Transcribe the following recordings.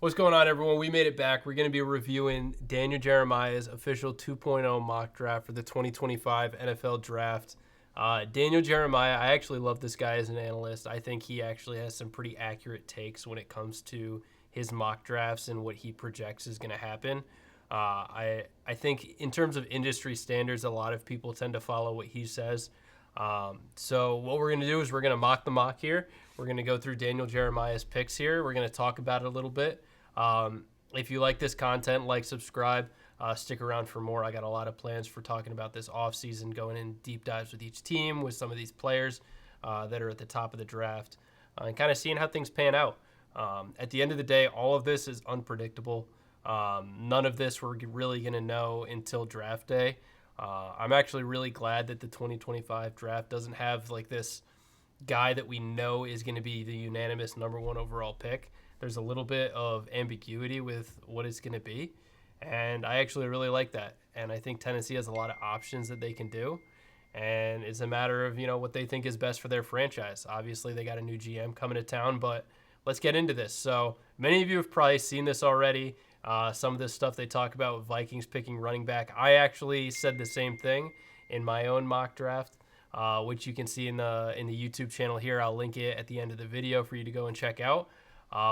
What's going on, everyone? We made it back. We're going to be reviewing Daniel Jeremiah's official 2.0 mock draft for the 2025 NFL Draft. Daniel Jeremiah, I actually love this guy as an analyst. I think he actually has some pretty accurate takes when it comes to his mock drafts and what he projects is going to happen. I think in terms of industry standards, a lot of people tend to follow what he says. So what we're going to do is we're going to mock the mock here. We're going to go through Daniel Jeremiah's picks here. We're going to talk about it a little bit. If you like this content, like, subscribe, stick around for more. I got a lot of plans for talking about this offseason, going in deep dives with each team, with some of these players that are at the top of the draft, and kind of seeing how things pan out. At the end of the day, all of this is unpredictable. None of this we're really going to know until draft day. I'm actually really glad that the 2025 draft doesn't have like this guy that we know is going to be the unanimous number one overall pick. There's a little bit of ambiguity with what it's going to be, and I actually really like that. And I think Tennessee has a lot of options that they can do, and it's a matter of what they think is best for their franchise. Obviously, they got a new GM coming to town, but let's get into this. So many of you have probably seen this already. Some of this stuff they talk about with Vikings picking running back. I actually said the same thing in my own mock draft, which you can see in the YouTube channel here. I'll link it at the end of the video for you to go and check out.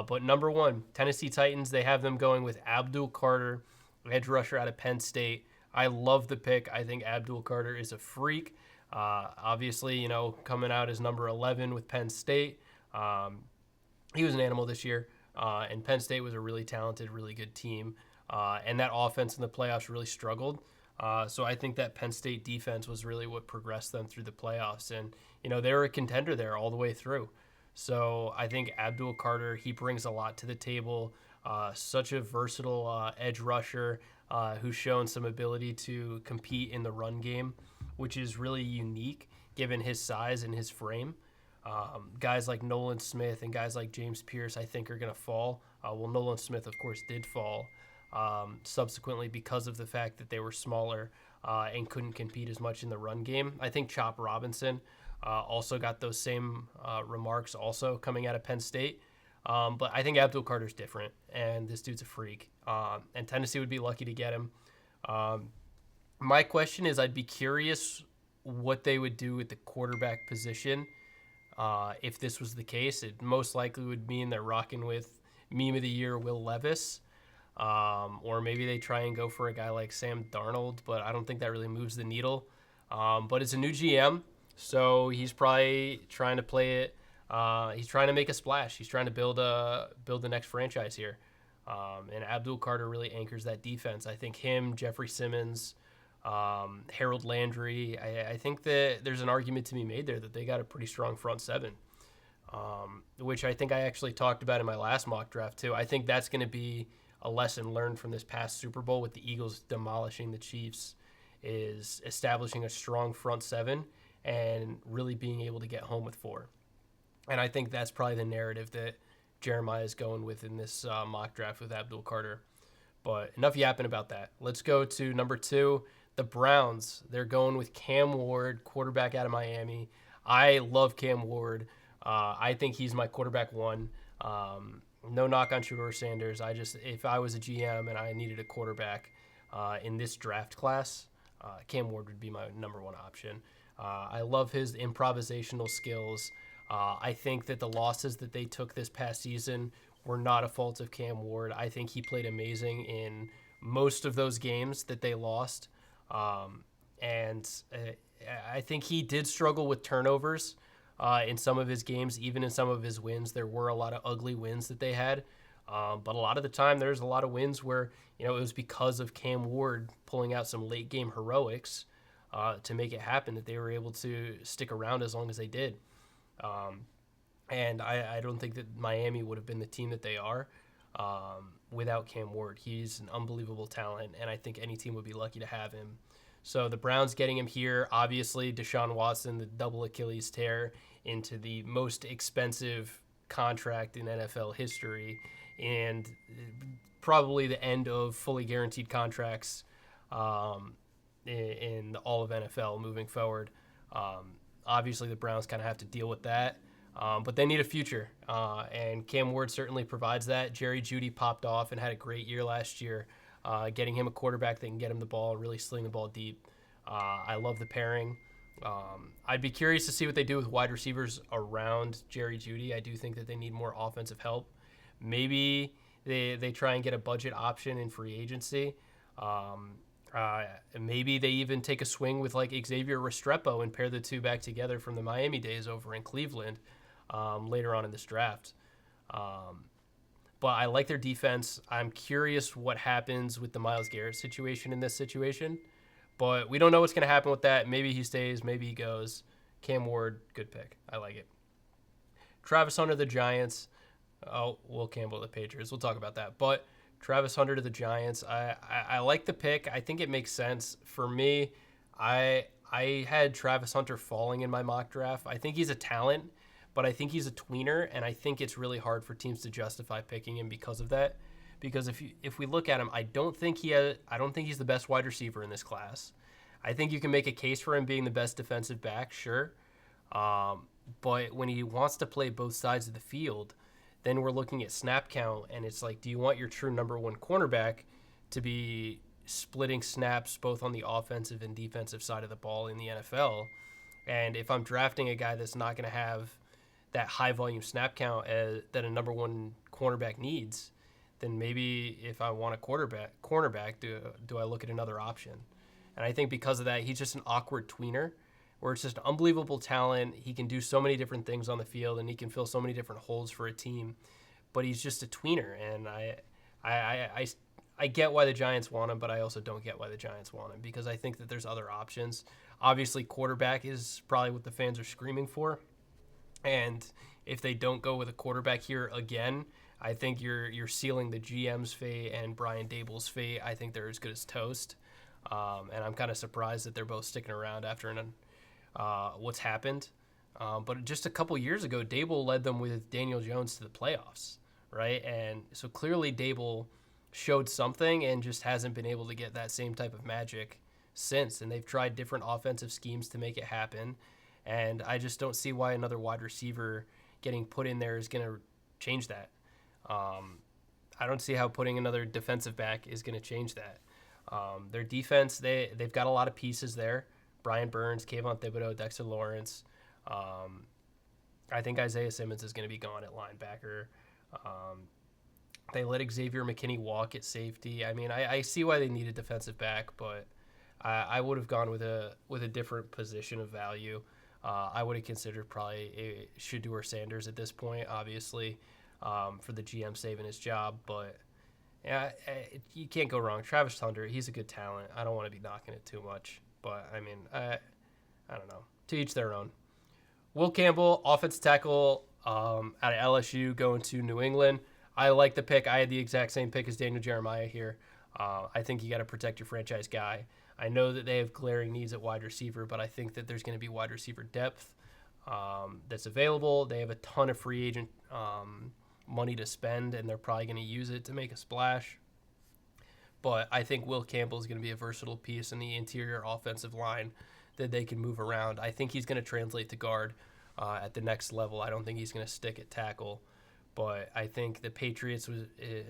But number one, Tennessee Titans, they have them going with Abdul Carter, edge rusher out of Penn State. I love the pick. I think Abdul Carter is a freak. Obviously, coming out as number 11 with Penn State. He was an animal this year, and Penn State was a really talented, really good team. And that offense in the playoffs really struggled. So I think that Penn State defense was really what progressed them through the playoffs. And, they were a contender there all the way through. So I think Abdul Carter, he brings a lot to the table. Such a versatile edge rusher who's shown some ability to compete in the run game, which is really unique given his size and his frame. Guys like Nolan Smith and guys like James Pierce, I think, are going to fall. Nolan Smith, of course, did fall subsequently because of the fact that they were smaller and couldn't compete as much in the run game. I think Chop Robinson also got those same remarks also coming out of Penn State. But I think Abdul Carter's different, and this dude's a freak. And Tennessee would be lucky to get him. My question is, I'd be curious what they would do at the quarterback position if this was the case. It most likely would mean they're rocking with meme of the year Will Levis. Or maybe they try and go for a guy like Sam Darnold, but I don't think that really moves the needle. But it's a new GM. So he's probably trying to play it. He's trying to make a splash. He's trying to build the next franchise here. And Abdul Carter really anchors that defense. I think him, Jeffrey Simmons, Harold Landry. I think that there's an argument to be made there that they got a pretty strong front seven, which I think I actually talked about in my last mock draft too. I think that's going to be a lesson learned from this past Super Bowl with the Eagles demolishing the Chiefs, is establishing a strong front seven and really being able to get home with four. And I think that's probably the narrative that Jeremiah is going with in this mock draft with Abdul Carter. But enough yapping about that. Let's go to number 2, the Browns. They're going with Cam Ward, quarterback out of Miami. I love Cam Ward. I think he's my quarterback one. No knock on Shedeur Sanders. If I was a GM and I needed a quarterback in this draft class, Cam Ward would be my number one option. I love his improvisational skills. I think that the losses that they took this past season were not a fault of Cam Ward. I think he played amazing in most of those games that they lost. And I think he did struggle with turnovers in some of his games, even in some of his wins. There were a lot of ugly wins that they had. But a lot of the time, there's a lot of wins where, it was because of Cam Ward pulling out some late game heroics to make it happen that they were able to stick around as long as they did. And I don't think that Miami would have been the team that they are without Cam Ward. He's an unbelievable talent, and I think any team would be lucky to have him. So the Browns getting him here, obviously Deshaun Watson, the double Achilles tear into the most expensive contract in NFL history, and probably the end of fully guaranteed contracts in all of NFL moving forward. Obviously, the Browns kind of have to deal with that. But they need a future, and Cam Ward certainly provides that. Jerry Jeudy popped off and had a great year last year. Getting him a quarterback that can get him the ball, really sling the ball deep. I love the pairing. I'd be curious to see what they do with wide receivers around Jerry Jeudy. I do think that they need more offensive help. Maybe they try and get a budget option in free agency. Maybe they even take a swing with like Xavier Restrepo and pair the two back together from the Miami days over in Cleveland later on in this draft. But I like their defense. I'm curious what happens with the Myles Garrett situation in this situation. But we don't know what's going to happen with that. Maybe he stays. Maybe he goes. Cam Ward, good pick. I like it. Travis Hunter, the Giants. Oh, Will Campbell, the Patriots. We'll talk about that. But Travis Hunter to the Giants. I like the pick. I think it makes sense. For me, I had Travis Hunter falling in my mock draft. I think he's a talent, but I think he's a tweener, and I think it's really hard for teams to justify picking him because of that. Because if we look at him, I don't think he's the best wide receiver in this class. I think you can make a case for him being the best defensive back, sure. But when he wants to play both sides of the field, then we're looking at snap count, and it's like, do you want your true number one cornerback to be splitting snaps both on the offensive and defensive side of the ball in the NFL? And if I'm drafting a guy that's not going to have that high volume snap count that a number one cornerback needs, then maybe if I want a cornerback, do I look at another option? And I think because of that, he's just an awkward tweener where it's just an unbelievable talent. He can do so many different things on the field, and he can fill so many different holes for a team. But he's just a tweener, and I get why the Giants want him, but I also don't get why the Giants want him because I think that there's other options. Obviously, quarterback is probably what the fans are screaming for. And if they don't go with a quarterback here again, I think you're sealing the GM's fate and Brian Daboll's fate. I think they're as good as toast. And I'm kind of surprised that they're both sticking around after what's happened. But just a couple years ago, Daboll led them with Daniel Jones to the playoffs, right? And so clearly Daboll showed something and just hasn't been able to get that same type of magic since. And they've tried different offensive schemes to make it happen. And I just don't see why another wide receiver getting put in there is going to change that. I don't see how putting another defensive back is going to change that. Their defense, they've got a lot of pieces there. Brian Burns, Kayvon Thibodeau, Dexter Lawrence. I think Isaiah Simmons is going to be gone at linebacker. They let Xavier McKinney walk at safety. I mean, I see why they need a defensive back, but I would have gone with a different position of value. I would have considered probably Shedeur Sanders at this point, obviously, for the GM saving his job. But yeah, you can't go wrong. Travis Hunter, he's a good talent. I don't want to be knocking it too much. But, I mean, I don't know. To each their own. Will Campbell, offensive tackle out of LSU, going to New England. I like the pick. I had the exact same pick as Daniel Jeremiah here. I think you got to protect your franchise guy. I know that they have glaring needs at wide receiver, but I think that there's going to be wide receiver depth that's available. They have a ton of free agent money to spend, and they're probably going to use it to make a splash. But I think Will Campbell is going to be a versatile piece in the interior offensive line that they can move around. I think he's going to translate to guard at the next level. I don't think he's going to stick at tackle. But I think the Patriots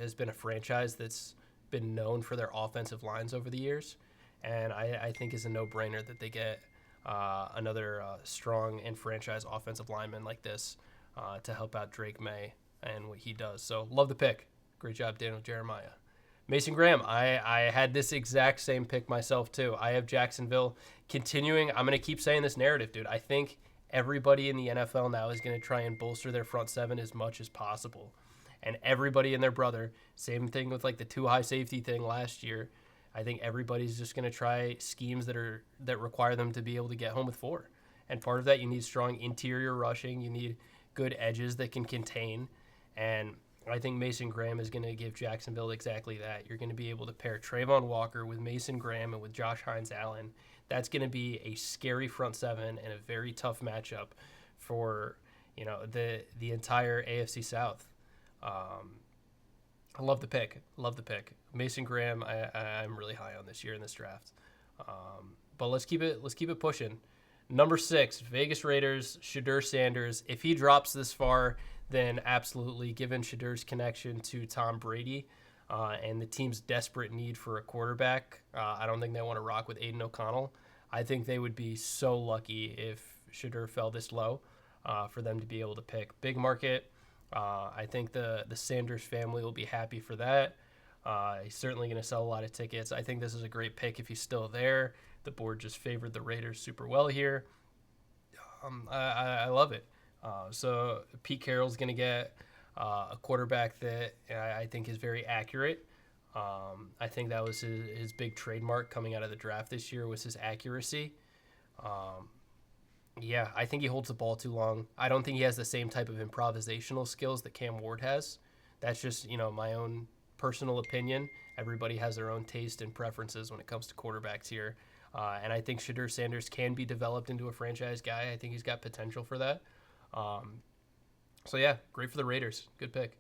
has been a franchise that's been known for their offensive lines over the years. And I think it's a no-brainer that they get another strong and franchise offensive lineman like this to help out Drake May and what he does. So love the pick. Great job, Daniel Jeremiah. Mason Graham, I had this exact same pick myself too. I have Jacksonville continuing. I'm going to keep saying this narrative, dude. I think everybody in the NFL now is going to try and bolster their front seven as much as possible. And everybody and their brother, same thing with like the two high safety thing last year. I think everybody's just going to try schemes that require them to be able to get home with four. And part of that, you need strong interior rushing. You need good edges that can contain. And I think Mason Graham is going to give Jacksonville exactly that. You're going to be able to pair Trayvon Walker with Mason Graham and with Josh Hines-Allen. That's going to be a scary front seven and a very tough matchup for the entire AFC South. I love the pick. Mason Graham, I'm really high on this year in this draft. But let's keep it pushing. Number 6, Vegas Raiders, Shedeur Sanders. If he drops this far, then absolutely, given Shedur's connection to Tom Brady and the team's desperate need for a quarterback, I don't think they want to rock with Aiden O'Connell. I think they would be so lucky if Shedeur fell this low for them to be able to pick. Big market. I think the Sanders family will be happy for that. He's certainly going to sell a lot of tickets. I think this is a great pick if he's still there. The board just favored the Raiders super well here. I love it. So Pete Carroll's going to get a quarterback that I think is very accurate. I think that was his big trademark coming out of the draft this year was his accuracy. Yeah, I think he holds the ball too long. I don't think he has the same type of improvisational skills that Cam Ward has. That's just, my own personal opinion. Everybody has their own taste and preferences when it comes to quarterbacks here. And I think Shedeur Sanders can be developed into a franchise guy. I think he's got potential for that. So, yeah, great for the Raiders. Good pick.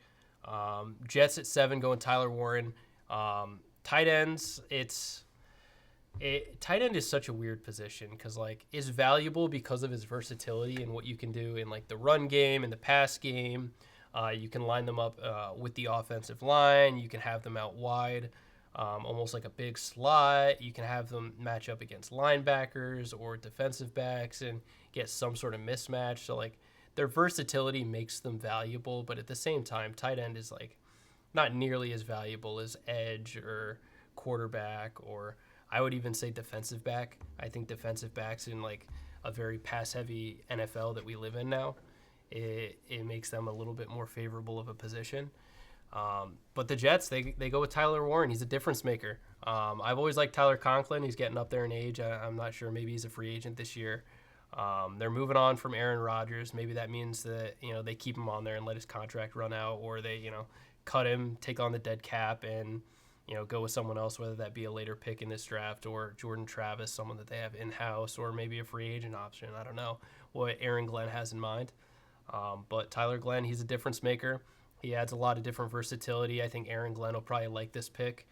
Jets at 7 going Tyler Warren. Tight ends, tight end is such a weird position because, is valuable because of his versatility and what you can do in, the run game and the pass game. You can line them up with the offensive line. You can have them out wide, almost like a big slot. You can have them match up against linebackers or defensive backs and get some sort of mismatch. So, their versatility makes them valuable, but at the same time, tight end is, not nearly as valuable as edge or quarterback, or I would even say defensive back. I think defensive backs in, a very pass-heavy NFL that we live in now, it makes them a little bit more favorable of a position. But the Jets, they go with Tyler Warren. He's a difference maker. I've always liked Tyler Conklin. He's getting up there in age. I'm not sure. Maybe he's a free agent this year. They're moving on from Aaron Rodgers. Maybe that means that, they keep him on there and let his contract run out, or they, cut him, take on the dead cap, and, go with someone else, whether that be a later pick in this draft or Jordan Travis, someone that they have in-house, or maybe a free agent option. I don't know what Aaron Glenn has in mind. But Tyler Glenn, he's a difference maker. He adds a lot of different versatility. I think Aaron Glenn will probably like this pick.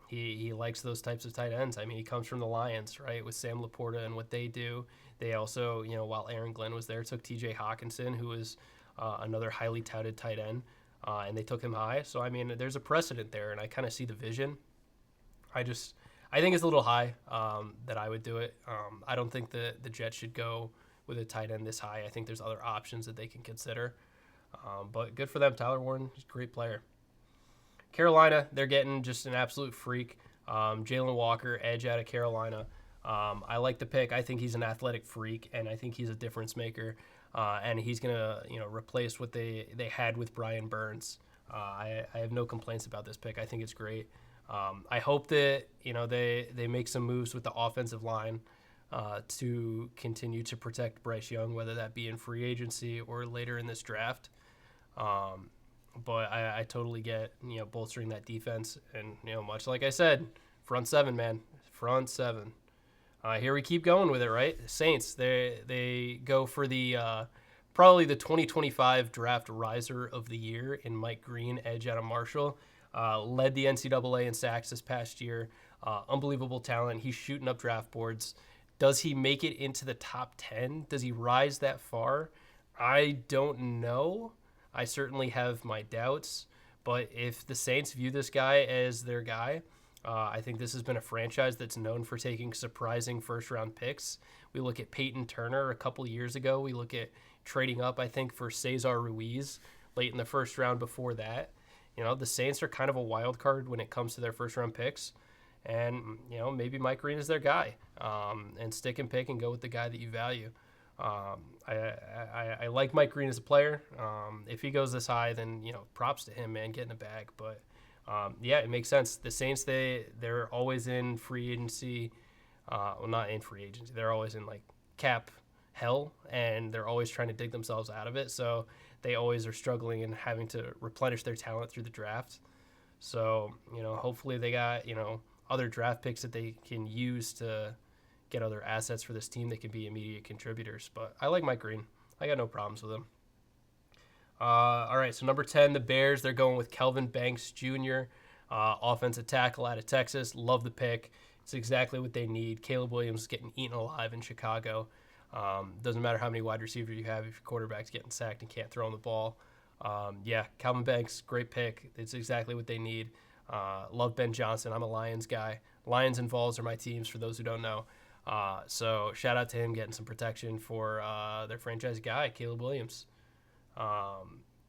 He likes those types of tight ends. I mean, he comes from the Lions, right, with Sam Laporta and what they do. They also, while Aaron Glenn was there, took T.J. Hawkinson, who is another highly touted tight end, and they took him high. So, I mean, there's a precedent there, and I kind of see the vision. I think it's a little high that I would do it. I don't think the Jets should go with a tight end this high. I think there's other options that they can consider. But good for them. Tyler Warren is a great player. Carolina, they're getting just an absolute freak. Jalen Walker, edge out of Carolina. I like the pick. I think he's an athletic freak, and I think he's a difference maker. And he's going to replace what they had with Brian Burns. I have no complaints about this pick. I think it's great. I hope that they make some moves with the offensive line to continue to protect Bryce Young, whether that be in free agency or later in this draft. But I totally get bolstering that defense, and much like I said, front seven, man, front seven. Here we keep going with it, right? Saints, they go for the probably the 2025 draft riser of the year in Mike Green, edge out of Marshall. Led the NCAA in sacks this past year. Unbelievable talent. He's shooting up draft boards. Does he make it into the top 10? Does he rise that far? I don't know. I certainly have my doubts. But if the Saints view this guy as their guy, I think this has been a franchise that's known for taking surprising first-round picks. We look at Peyton Turner a couple years ago. We look at trading up, I think, for Cesar Ruiz late in the first round before that. The Saints are kind of a wild card when it comes to their first-round picks. And, maybe Mike Green is their guy. And stick and pick and go with the guy that you value. I like Mike Green as a player. If he goes this high, then, props to him, man, getting a bag. But, yeah, it makes sense. The Saints, they're always in free agency. Well, not in free agency. They're always in, cap hell, and they're always trying to dig themselves out of it. So they always are struggling and having to replenish their talent through the draft. So, hopefully they got, other draft picks that they can use to get other assets for this team that can be immediate contributors. But I like Mike Green. I got no problems with him. All right, so number 10, the Bears. They're going with Kelvin Banks Jr., offensive tackle out of Texas. Love the pick. It's exactly what they need. Caleb Williams is getting eaten alive in Chicago. Doesn't matter how many wide receivers you have if your quarterback's getting sacked and can't throw on the ball. Calvin Banks, great pick. It's exactly what they need. Love Ben Johnson. I'm a Lions guy. Lions and Vols are my teams, for those who don't know. So shout out to him getting some protection for their franchise guy, Caleb Williams.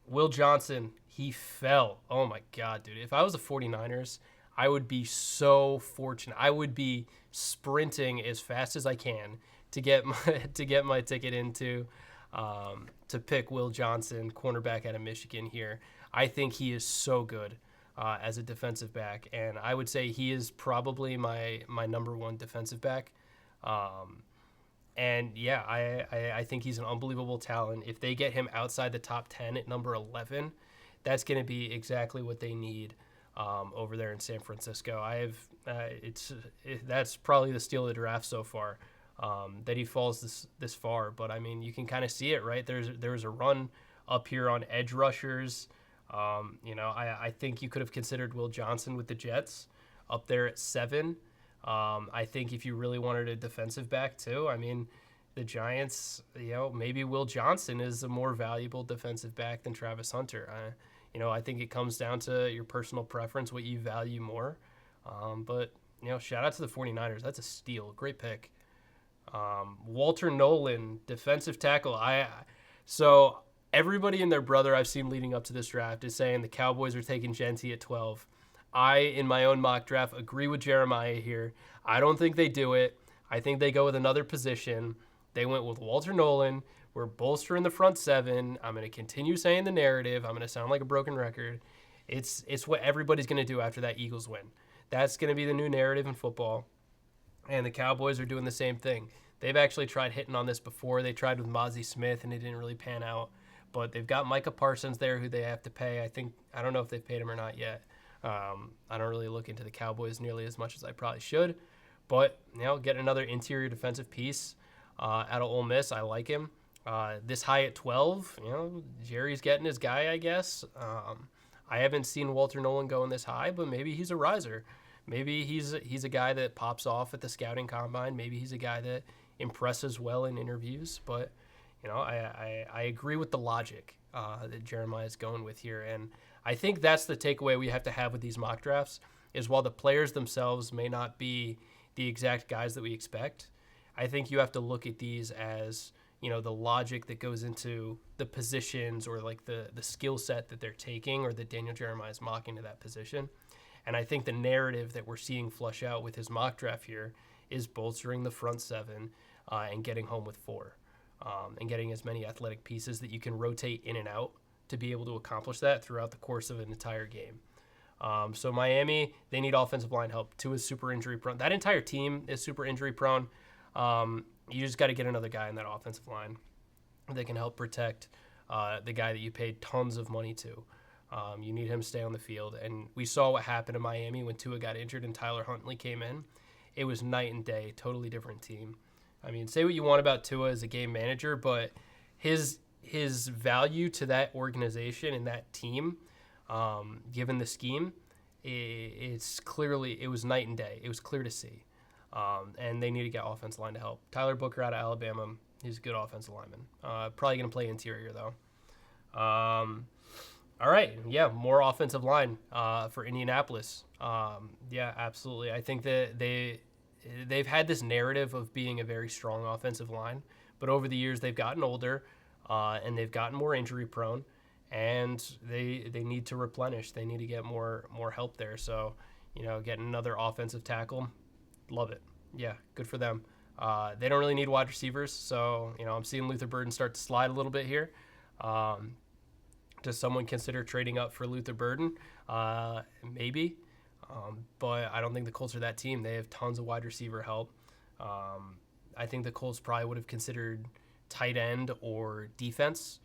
Will Johnson, he fell. Oh, my God, dude. If I was the 49ers, I would be so fortunate. I would be sprinting as fast as I can to get my ticket into to pick Will Johnson, cornerback out of Michigan here. I think he is so good as a defensive back, and I would say he is probably my number one defensive back. I think he's an unbelievable talent. If they get him outside the top 10 at number 11, that's going to be exactly what they need over there in San Francisco. That's probably the steal of the draft so far, that he falls this far. But I mean, you can kind of see it, right? There's a run up here on edge rushers. I think you could have considered Will Johnson with the Jets up there at 7. I think if you really wanted a defensive back too, I mean, the Giants, maybe Will Johnson is a more valuable defensive back than Travis Hunter. I think it comes down to your personal preference, what you value more. But shout out to the 49ers. That's a steal. Great pick. Walter Nolan, defensive tackle. So everybody and their brother I've seen leading up to this draft is saying the Cowboys are taking Genty at 12. I, in my own mock draft, agree with Jeremiah here. I don't think they do it. I think they go with another position. They went with Walter Nolan. We're bolstering the front 7. I'm going to continue saying the narrative. I'm going to sound like a broken record. It's what everybody's going to do after that Eagles win. That's going to be the new narrative in football. And the Cowboys are doing the same thing. They've actually tried hitting on this before. They tried with Mozzie Smith, and it didn't really pan out. But they've got Micah Parsons there who they have to pay. I don't know if they've paid him or not yet. I don't really look into the Cowboys nearly as much as I probably should. But, get another interior defensive piece out of Ole Miss. I like him. This high at 12, Jerry's getting his guy, I guess. I haven't seen Walter Nolan going this high, but maybe he's a riser. Maybe he's a guy that pops off at the scouting combine. Maybe he's a guy that impresses well in interviews. But, I agree with the logic that Jeremiah is going with here. And I think that's the takeaway we have to have with these mock drafts is while the players themselves may not be the exact guys that we expect, I think you have to look at these as, the logic that goes into the positions or like the skill set that they're taking or that Daniel Jeremiah is mocking to that position. And I think the narrative that we're seeing flush out with his mock draft here is bolstering the front 7 and getting home with 4 and getting as many athletic pieces that you can rotate in and out to be able to accomplish that throughout the course of an entire game. So Miami, they need offensive line help. Tua is super injury prone. That entire team is super injury prone. You just got to get another guy in that offensive line that can help protect the guy that you paid tons of money to. You need him to stay on the field. And we saw what happened in Miami when Tua got injured and Tyler Huntley came in. It was night and day, totally different team. I mean, say what you want about Tua as a game manager, but his value to that organization and that team, given the scheme, it was night and day. It was clear to see. And they need to get offensive line to help. Tyler Booker out of Alabama, he's a good offensive lineman. Probably going to play interior, though. All right, more offensive line for Indianapolis. Absolutely. I think that they've had this narrative of being a very strong offensive line, but over the years they've gotten older and they've gotten more injury prone, and they need to replenish. They need to get more help there. So, getting another offensive tackle, love it. Yeah, good for them. They don't really need wide receivers, so I'm seeing Luther Burden start to slide a little bit here. Does someone consider trading up for Luther Burden? Maybe. But I don't think the Colts are that team. They have tons of wide receiver help. I think the Colts probably would have considered tight end or defense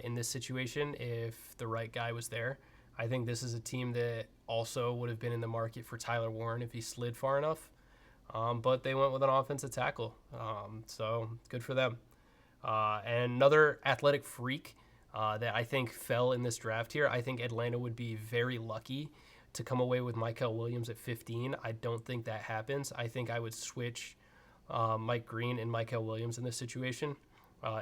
in this situation if the right guy was there. I think this is a team that also would have been in the market for Tyler Warren if he slid far enough. But they went with an offensive tackle. So good for them. And another athletic freak that I think fell in this draft here. I think Atlanta would be very lucky to come away with Michael Williams at 15. I don't think that happens. I think I would switch Mike Green and Michael Williams in this situation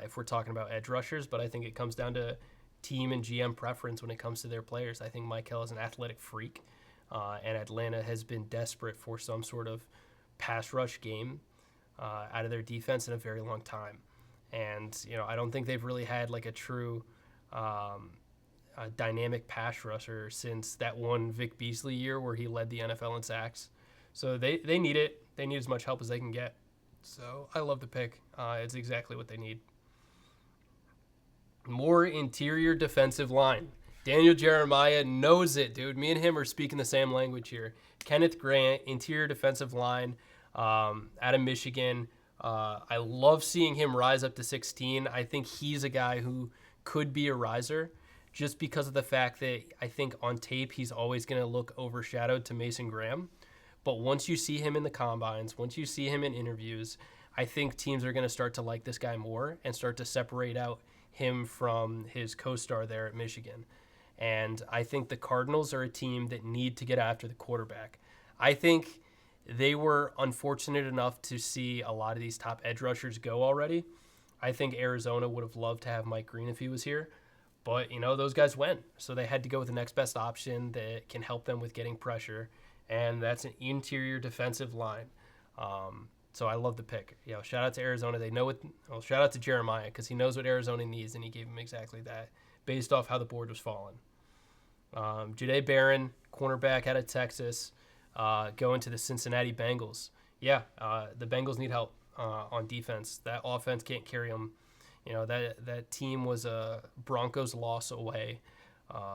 if we're talking about edge rushers, but I think it comes down to team and GM preference when it comes to their players. I think Michael is an athletic freak, and Atlanta has been desperate for some sort of pass rush game out of their defense in a very long time. And, I don't think they've really had like a true dynamic pass rusher since that one Vic Beasley year where he led the NFL in sacks. So they need it. They need as much help as they can get. So I love the pick. It's exactly what they need. More interior defensive line. Daniel Jeremiah knows it, dude. Me and him are speaking the same language here. Kenneth Grant, interior defensive line out of Michigan. I love seeing him rise up to 16. I think he's a guy who could be a riser just because of the fact that I think on tape he's always going to look overshadowed to Mason Graham. But once you see him in the combines, once you see him in interviews, I think teams are going to start to like this guy more and start to separate out him from his co-star there at Michigan. And I think the Cardinals are a team that need to get after the quarterback. I think they were unfortunate enough to see a lot of these top edge rushers go already. I think Arizona would have loved to have Mike Green if he was here. But, those guys went. So they had to go with the next best option that can help them with getting pressure. And that's an interior defensive line. So I love the pick. Shout out to Arizona. They know it. Well, shout out to Jeremiah because he knows what Arizona needs, and he gave him exactly that based off how the board was falling. Jahdae Barron, cornerback out of Texas, going to the Cincinnati Bengals. Yeah, the Bengals need help on defense. That offense can't carry them. That team was a Broncos loss away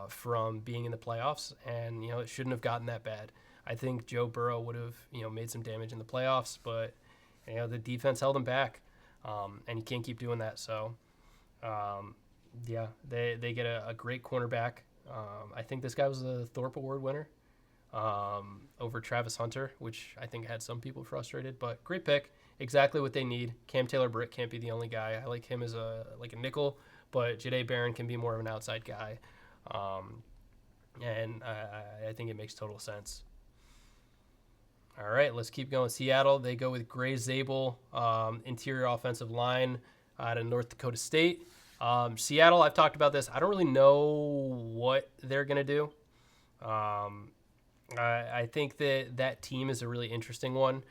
from being in the playoffs, and it shouldn't have gotten that bad. I think Joe Burrow would have made some damage in the playoffs, but the defense held him back, and you can't keep doing that. So they get a great cornerback. I think this guy was a Thorpe Award winner over Travis Hunter, which I think had some people frustrated, but great pick. Exactly what they need. Cam Taylor-Britt can't be the only guy. I like him as a nickel, but Jahdae Barron can be more of an outside guy. And I think it makes total sense. All right, let's keep going. Seattle, they go with Gray Zabel, interior offensive line out of North Dakota State. Seattle, I've talked about this. I don't really know what they're going to do. I think that team is a really interesting one.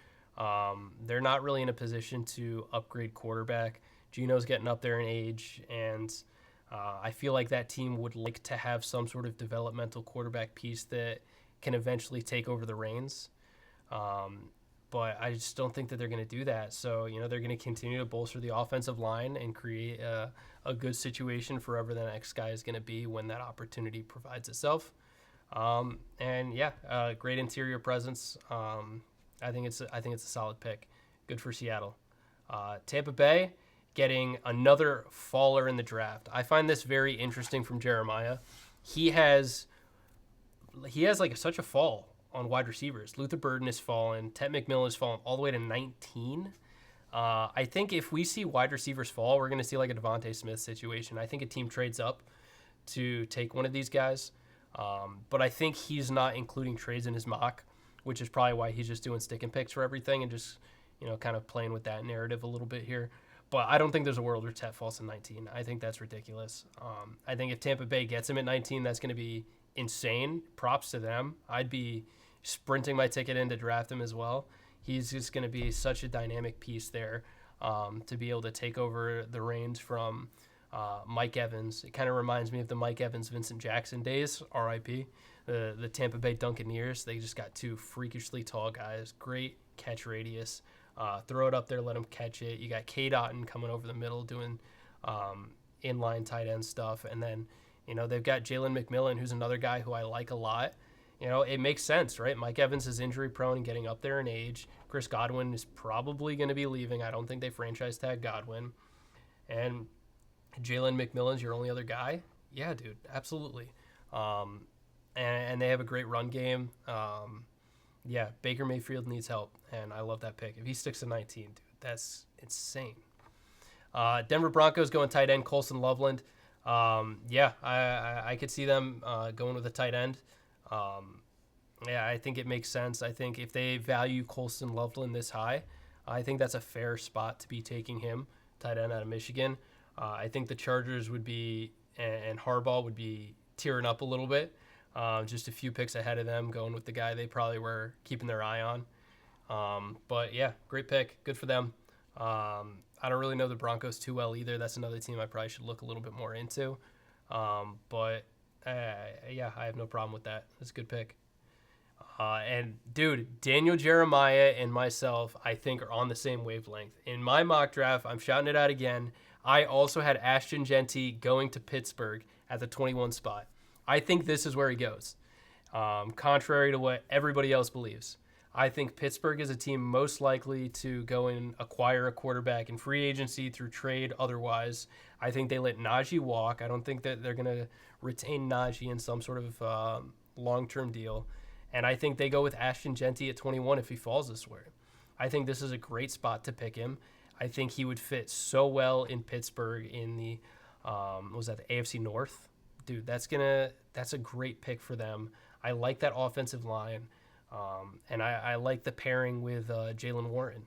They're not really in a position to upgrade quarterback. Gino's getting up there in age, and I feel like that team would like to have some sort of developmental quarterback piece that can eventually take over the reins. But I just don't think that they're going to do that. So, they're going to continue to bolster the offensive line and create a good situation for whoever the next guy is going to be when that opportunity provides itself. Great interior presence. I think it's a solid pick. Good for Seattle. Tampa Bay getting another faller in the draft. I find this very interesting from Jeremiah. He has like such a fall on wide receivers. Luther Burden has fallen. Ted McMillan has fallen all the way to 19. I think if we see wide receivers fall, we're going to see like a Devontae Smith situation. I think a team trades up to take one of these guys. But I think he's not including trades in his mock, which is probably why he's just doing stick and picks for everything and just, kind of playing with that narrative a little bit here. But I don't think there's a world where Ted falls to 19. I think that's ridiculous. I think if Tampa Bay gets him at 19, that's going to be insane. Props to them. I'd be sprinting my ticket in to draft him as well. He's just going to be such a dynamic piece there to be able to take over the reins from Mike Evans. It kind of reminds me of the Mike Evans, Vincent Jackson days, RIP. The Tampa Bay Buccaneers, they just got two freakishly tall guys, great catch radius. Throw it up there, let them catch it. You got Cade Otton coming over the middle doing inline tight end stuff. And then, they've got Jalen McMillan, who's another guy who I like a lot. It makes sense, right? Mike Evans is injury prone and getting up there in age. Chris Godwin is probably going to be leaving. I don't think they franchise tag Godwin. And Jalen McMillan's your only other guy? Yeah, dude, absolutely. And they have a great run game. Baker Mayfield needs help, and I love that pick. If he sticks to 19, dude, that's insane. Denver Broncos going tight end, Colson Loveland. I could see them going with a tight end. Yeah, I think it makes sense. I think if they value Colston Loveland this high, I think that's a fair spot to be taking him, tight end out of Michigan. I think the Chargers would be, and Harbaugh would be tearing up a little bit. Just a few picks ahead of them, going with the guy they probably were keeping their eye on. But yeah, great pick. Good for them. I don't really know the Broncos too well either. That's another team I probably should look a little bit more into. But yeah, I have no problem with that. That's a good pick. And dude, Daniel Jeremiah and myself, I think, are on the same wavelength. In my mock draft, I'm shouting it out again. I also had Ashton Jeanty going to Pittsburgh at the 21 spot. I think this is where he goes, contrary to what everybody else believes. I think Pittsburgh is a team most likely to go and acquire a quarterback in free agency, through trade, otherwise. I think they let Najee walk. I don't think that they're going to retain Najee in some sort of long-term deal. And I think they go with Ashton Jeanty at 21 if he falls this way. I think this is a great spot to pick him. I think he would fit so well in Pittsburgh in the, the AFC North? Dude, that's a great pick for them. I like that offensive line. And I like the pairing with Jaylen Warren.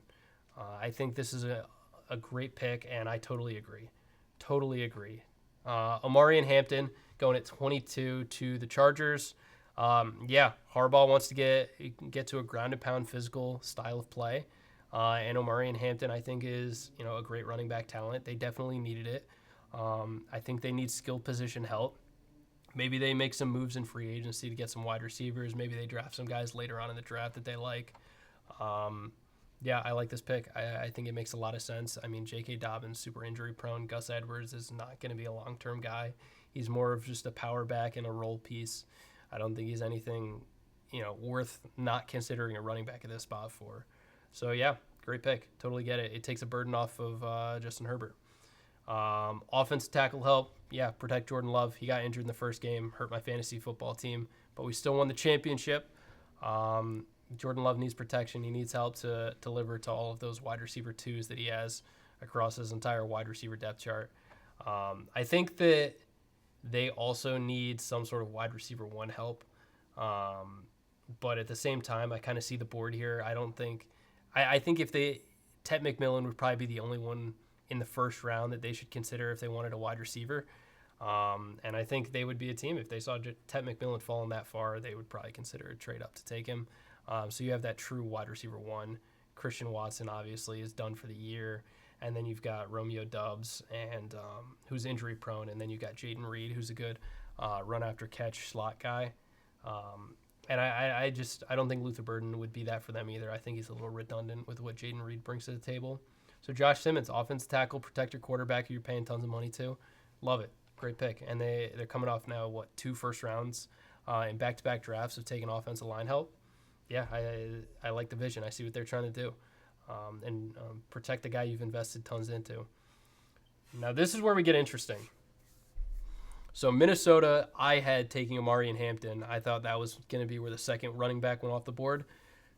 I think this is a great pick, and I totally agree. Totally agree. Omarion Hampton going at 22 to the Chargers. Yeah, Harbaugh wants to get to a ground and pound physical style of play. And Omarion Hampton, I think, is a great running back talent. They definitely needed it. I think they need skill position help. Maybe they make some moves in free agency to get some wide receivers. Maybe they draft some guys later on in the draft that they like. Yeah, I like this pick. I think it makes a lot of sense. I mean, J.K. Dobbins, super injury prone. Gus Edwards is not going to be a long-term guy. He's more of just a power back and a role piece. I don't think he's anything, worth not considering a running back at this spot for. So, yeah, great pick. Totally get it. It takes a burden off of Justin Herbert. Offensive tackle help. Yeah, protect Jordan Love. He got injured in the first game, hurt my fantasy football team, but we still won the championship. Jordan Love needs protection. He needs help to deliver to all of those wide receiver twos that he has across his entire wide receiver depth chart. I think that they also need some sort of wide receiver one help. But at the same time, I kind of see the board here. I think if Tet McMillan would probably be the only one in the first round that they should consider if they wanted a wide receiver. And I think they would be a team, if they saw Tet McMillan falling that far, they would probably consider a trade up to take him. So you have that true wide receiver one. Christian Watson obviously is done for the year. And then you've got Romeo Doubs, and who's injury prone. And then you've got Jaden Reed, who's a good run after catch slot guy. And I don't think Luther Burden would be that for them either. I think he's a little redundant with what Jaden Reed brings to the table. So Josh Simmons, offensive tackle, protector, quarterback who you're paying tons of money to. Love it. Great pick. And they're coming off now, 2 first rounds in back-to-back drafts of taking offensive line help. Yeah, I like the vision. I see what they're trying to do. And protect the guy you've invested tons into. Now, this is where we get interesting. So Minnesota, I had taking Omarion Hampton. I thought that was going to be where the second running back went off the board.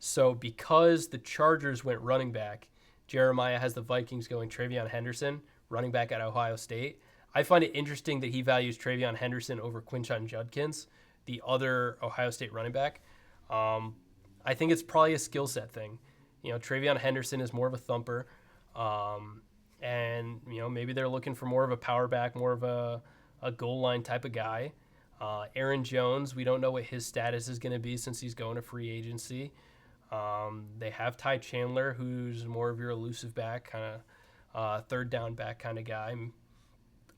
So because the Chargers went running back, Jeremiah has the Vikings going TreVeyon Henderson, running back at Ohio State. I find it interesting that he values TreVeyon Henderson over Quinshon Judkins, the other Ohio State running back. I think it's probably a skill set thing. TreVeyon Henderson is more of a thumper. And maybe they're looking for more of a power back, more of a goal line type of guy. Aaron Jones, we don't know what his status is going to be since he's going to free agency. They have Ty Chandler, who's more of your elusive back, kind of third down back kind of guy.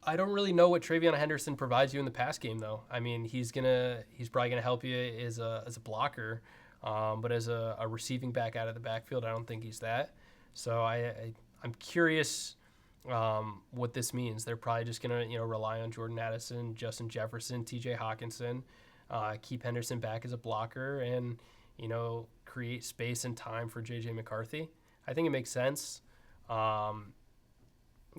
I don't really know what TreVeyon Henderson provides you in the pass game, though. I mean, he's probably gonna help you as a blocker, but as a receiving back out of the backfield, I don't think he's that. So I'm curious what this means. They're probably just gonna rely on Jordan Addison, Justin Jefferson, T.J. Hawkinson, keep Henderson back as a blocker, and create space and time for J.J. McCarthy. I think it makes sense.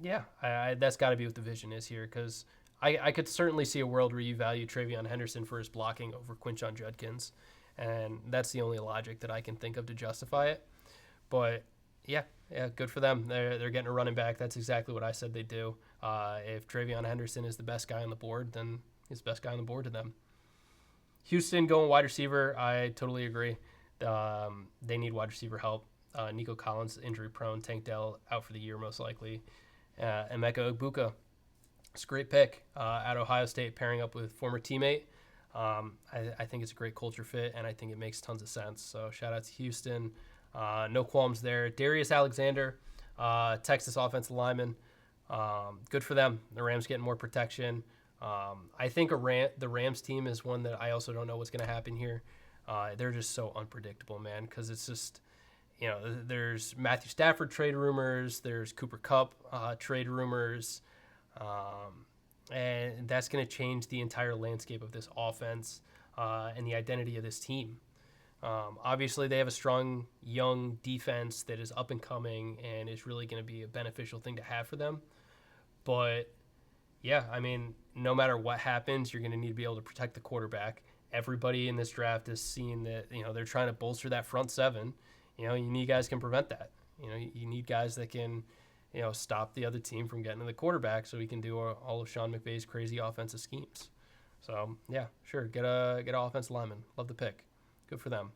Yeah, that's got to be what the vision is here, because I could certainly see a world where you value TreVeyon Henderson for his blocking over Quinshon Judkins, and that's the only logic that I can think of to justify it. But yeah, good for them. They're getting a running back. That's exactly what I said they'd do. If TreVeyon Henderson is the best guy on the board, then he's the best guy on the board to them. Houston going wide receiver. I totally agree. They need wide receiver help. Nico Collins injury prone. Tank Dell out for the year most likely. Emeka Egbuka, it's a great pick at Ohio State, pairing up with former teammate. I think it's a great culture fit, and I think it makes tons of sense. So shout out to Houston. No qualms there. Darius Alexander, Texas offensive lineman. Good for them. The Rams getting more protection. I think the Rams team is one that I also don't know what's going to happen here. They're just so unpredictable, man, because it's just, there's Matthew Stafford trade rumors. There's Cooper Kupp trade rumors. And that's going to change the entire landscape of this offense and the identity of this team. Obviously, they have a strong young defense that is up and coming and is really going to be a beneficial thing to have for them. But, yeah, I mean, no matter what happens, you're going to need to be able to protect the quarterback. Everybody in this draft is seeing that, they're trying to bolster that front seven. You need guys who can prevent that. You need guys that can stop the other team from getting to the quarterback so we can do all of Sean McVay's crazy offensive schemes. So, yeah, sure, get an offensive lineman. Love the pick. Good for them.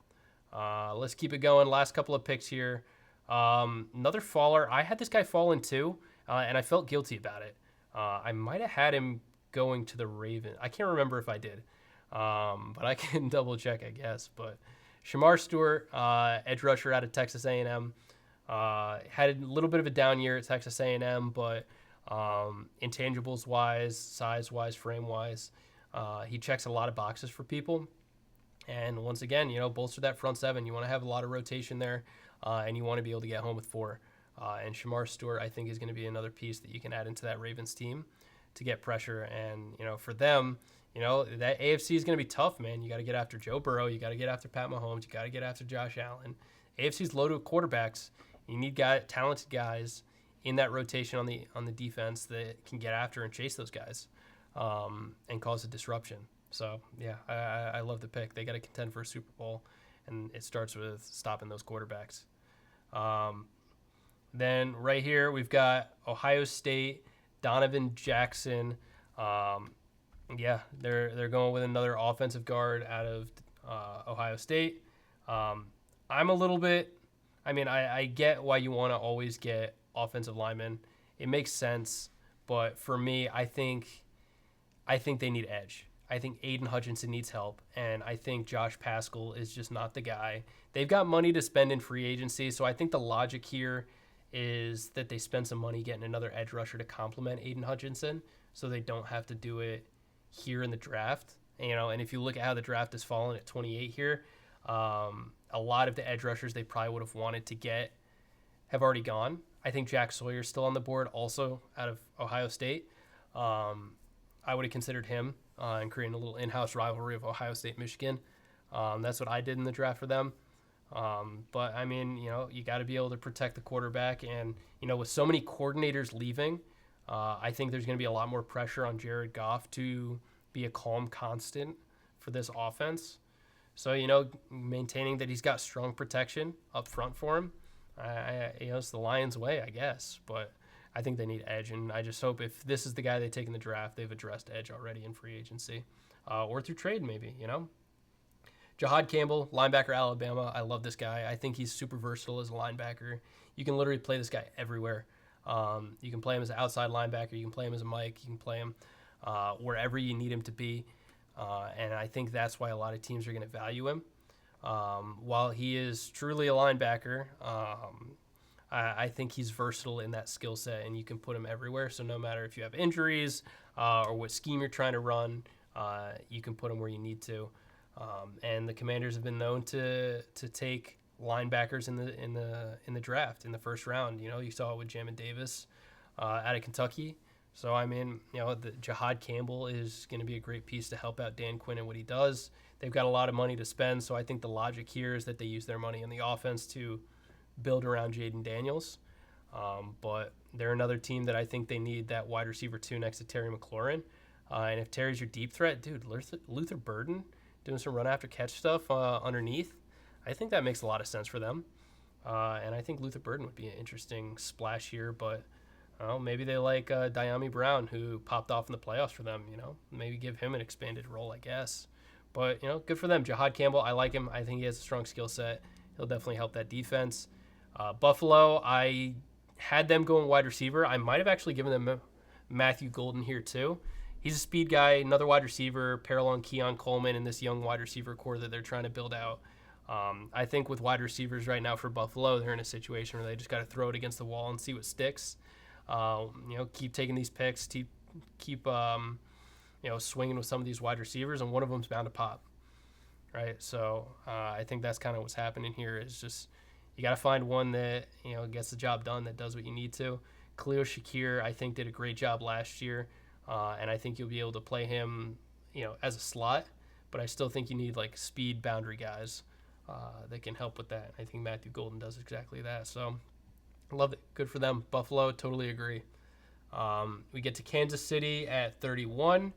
Let's keep it going. Last couple of picks here. Another faller. I had this guy falling too, and I felt guilty about it. I might have had him going to the Ravens. I can't remember if I did, but I can double check, I guess. But Shamar Stewart, edge rusher out of Texas A&M. Had a little bit of a down year at Texas A&M, but intangibles wise, size wise, frame wise, he checks a lot of boxes for people. And once again, bolster that front seven. You want to have a lot of rotation there, and you want to be able to get home with 4. And Shamar Stewart, I think, is going to be another piece that you can add into that Ravens team to get pressure. And for them, that AFC is going to be tough, man. You got to get after Joe Burrow. You got to get after Pat Mahomes. You got to get after Josh Allen. AFC's loaded with quarterbacks. You need talented guys in that rotation on the defense that can get after and chase those guys and cause a disruption. So, yeah, I love the pick. They got to contend for a Super Bowl, and it starts with stopping those quarterbacks. Then right here we've got Ohio State, Donovan Jackson. They're going with another offensive guard out of Ohio State. I'm a little bit – I get why you want to always get offensive linemen. It makes sense, but for me, I think they need edge. I think Aiden Hutchinson needs help, and I think Josh Paschal is just not the guy. They've got money to spend in free agency, so I think the logic here is that they spend some money getting another edge rusher to complement Aiden Hutchinson so they don't have to do it here in the draft. And if you look at how the draft has fallen at 28 here, a lot of the edge rushers they probably would have wanted to get have already gone. I think Jack Sawyer's still on the board also out of Ohio State. I would have considered him and creating a little in-house rivalry of Ohio State, Michigan. That's what I did in the draft for them. But, you got to be able to protect the quarterback. And, with so many coordinators leaving, I think there's going to be a lot more pressure on Jared Goff to be a calm constant for this offense. So, maintaining that he's got strong protection up front for him, it's the Lions' way, I guess. But I think they need edge, and I just hope if this is the guy they take in the draft, they've addressed edge already in free agency or through trade maybe, Jahad Campbell, linebacker, Alabama. I love this guy. I think he's super versatile as a linebacker. You can literally play this guy everywhere. You can play him as an outside linebacker. You can play him as a Mike. You can play him wherever you need him to be. And I think that's why a lot of teams are going to value him. While he is truly a linebacker, I think he's versatile in that skill set, and you can put him everywhere. So no matter if you have injuries or what scheme you're trying to run, you can put him where you need to. And the Commanders have been known to take linebackers in the draft in the first round. You saw it with Jamin Davis out of Kentucky. So the Jahad Campbell is going to be a great piece to help out Dan Quinn and what he does. They've got a lot of money to spend, so I think the logic here is that they use their money on the offense to build around Jaden Daniels. But they're another team that I think they need that wide receiver 2 next to Terry McLaurin. And if Terry's your deep threat, dude, Luther Burden doing some run after catch stuff underneath, I think that makes a lot of sense for them. And I think Luther Burden would be an interesting splash here, but maybe they like Diami Brown, who popped off in the playoffs for them, maybe give him an expanded role, I guess. But, good for them. Jahad Campbell, I like him. I think he has a strong skill set. He'll definitely help that defense. Buffalo, I had them going wide receiver. I might have actually given them Matthew Golden here too. He's a speed guy, another wide receiver, parallel Keon Coleman in this young wide receiver core that they're trying to build out. I think with wide receivers right now for Buffalo, they're in a situation where they just got to throw it against the wall and see what sticks. Keep taking these picks, keep swinging with some of these wide receivers, and one of them's bound to pop, right? So I think that's kind of what's happening here. Is just you got to find one that gets the job done, that does what you need to. Khalil Shakir, I think, did a great job last year, and I think you'll be able to play him, as a slot. But I still think you need like speed boundary guys that can help with that. I think Matthew Golden does exactly that. So I love it. Good for them. Buffalo, totally agree. We get to Kansas City at 31.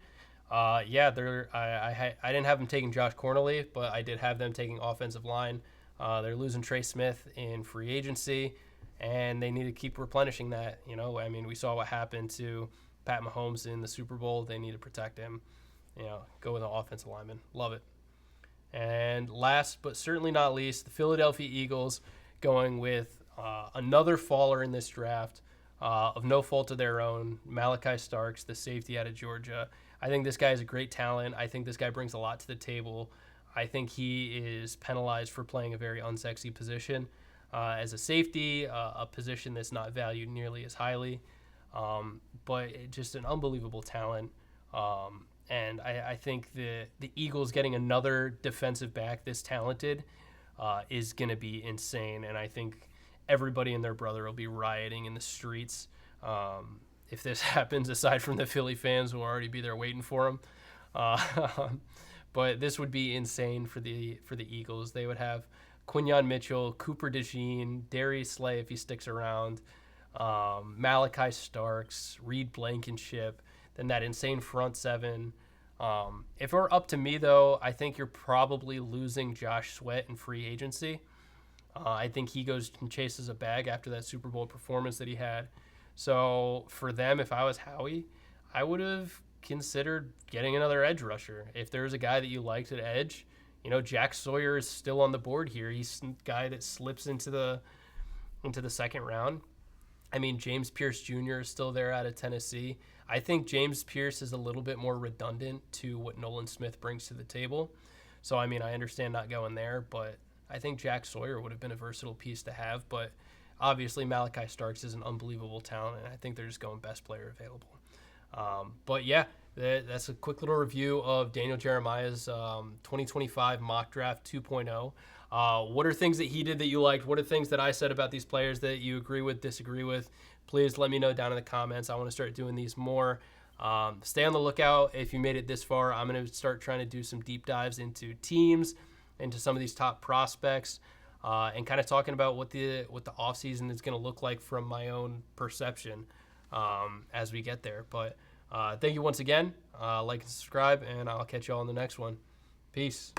I didn't have them taking Josh Cornely, but I did have them taking offensive line. They're losing Trey Smith in free agency, and they need to keep replenishing that. We saw what happened to Pat Mahomes in the Super Bowl. They need to protect him. Go with an offensive lineman. Love it. And last but certainly not least, the Philadelphia Eagles going with another faller in this draft of no fault of their own, Malachi Starks, the safety out of Georgia. I think this guy is a great talent. I think this guy brings a lot to the table. I think he is penalized for playing a very unsexy position as a safety, a position that's not valued nearly as highly. But just an unbelievable talent. And I think the Eagles getting another defensive back this talented is going to be insane. And I think everybody and their brother will be rioting in the streets if this happens, aside from the Philly fans who will already be there waiting for him. But this would be insane for the Eagles. They would have Quinyon Mitchell, Cooper DeJean, Darius Slay if he sticks around, Malachi Starks, Reed Blankenship, then that insane front seven. If it were up to me, though, I think you're probably losing Josh Sweat in free agency. I think he goes and chases a bag after that Super Bowl performance that he had. So for them, if I was Howie, I would have considered getting another edge rusher. If there's a guy that you liked at edge, Jack Sawyer is still on the board here. He's a guy that slips into the second round. James Pierce Jr. is still there out of Tennessee. I think James Pierce is a little bit more redundant to what Nolan Smith brings to the table. So, I understand not going there, but I think Jack Sawyer would have been a versatile piece to have. But obviously, Malachi Starks is an unbelievable talent, and I think they're just going best player available. But yeah, that's a quick little review of Daniel Jeremiah's 2025 mock draft 2.0. What are things that he did that you liked? What are things that I said about these players that you agree with, disagree with? Please let me know down in the comments. I want to start doing these more. Stay on the lookout. If you made it this far, I'm going to start trying to do some deep dives into teams, into some of these top prospects, and kind of talking about what the offseason is going to look like from my own perception as we get there. But thank you once again. Like and subscribe, and I'll catch you all in the next one. Peace.